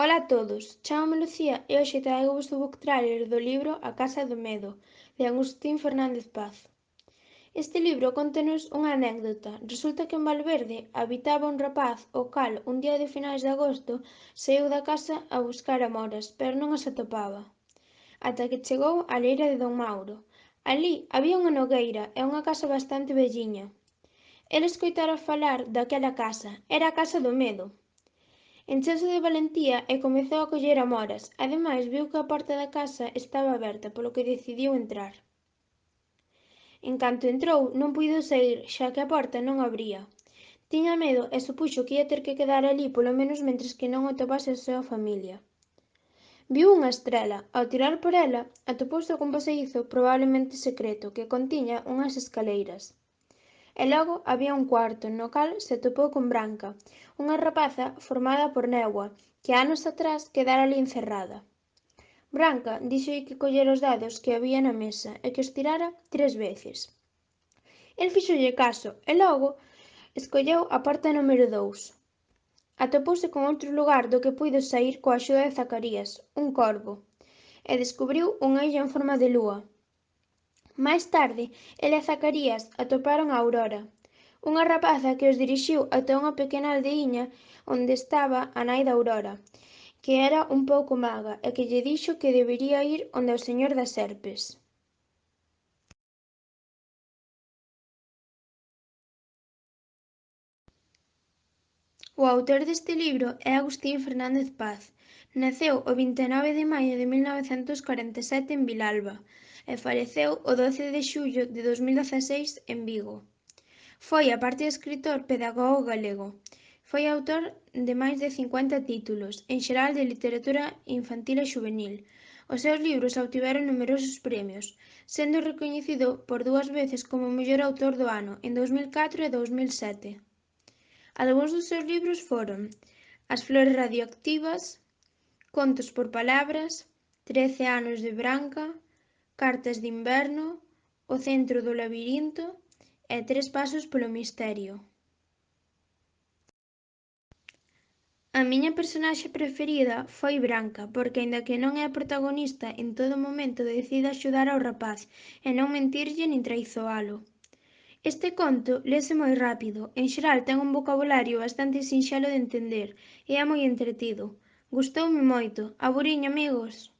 Ola a todos, chámome Lucía e hoxe traigovos o book trailer do libro A Casa do Medo, de Agustín Fernández Paz. Este libro contanos unha anécdota. Resulta que en Valverde habitaba un rapaz o cal, un día de finais de agosto, saíu da casa a buscar amoras, pero non as atopaba. Ata que chegou á leira de Don Mauro. Alí había unha nogueira e unha casa bastante velliña. El escoitara falar daquela casa. Era a Casa do Medo. Encheuse de valentía e comezou a coller amoras. Ademais, viu que a porta da casa estaba aberta, polo que decidiu entrar. En canto entrou, non puido saír, xa que a porta non abría. Tiña medo e supuxo que ía ter que quedar alí polo menos mentres que non o topase a súa familia. Viu unha estrela. Ao tirar por ela, atopouse cun pasadizo probablemente secreto que contiña unhas escaleiras. E logo había un cuarto no cal se topou con Branca, unha rapaza formada por néboa, que anos atrás quedara ali encerrada. Branca díxolle que collera os dados que había na mesa e que os tirara 3 veces. El fíxolle caso e logo escolleu a porta número 2. Atopouse con outro lugar do que puido saír coa axuda de Zacarías, un corvo, e descubriu unha illa en forma de lúa. Máis tarde, el e Zacarías atoparon a Aurora, unha rapaza que os dirixiu ata unha pequena aldeiña onde estaba a nai da Aurora, que era un pouco maga e que lle dixo que debería ir onde o señor das serpes. O autor deste libro é Agustín Fernández Paz. Naceu o 29 de maio de 1947 en Vilalba e faleceu o 12 de xullo de 2016 en Vigo. Foi, aparte de escritor, pedagogo galego. Foi autor de máis de 50 títulos, en xeral de literatura infantil e xuvenil. Os seus libros obtiveron numerosos premios, sendo recoñecido por 2 veces como o mellor autor do ano, en 2004 e 2007. Algúns dos seus libros foron As flores radioactivas, Contos por palabras, 13 anos de Branca, Cartas de inverno, O centro do labirinto e 3 pasos polo misterio. A miña personaxe preferida foi Branca, porque aínda que non é a protagonista, en todo momento decide axudar ao rapaz e non mentirlle nin traizoalo. Este conto lése moi rápido, en xeral ten un vocabulario bastante sinxelo de entender e é moi entretido. Gustoume moito. Aburiño, amigos!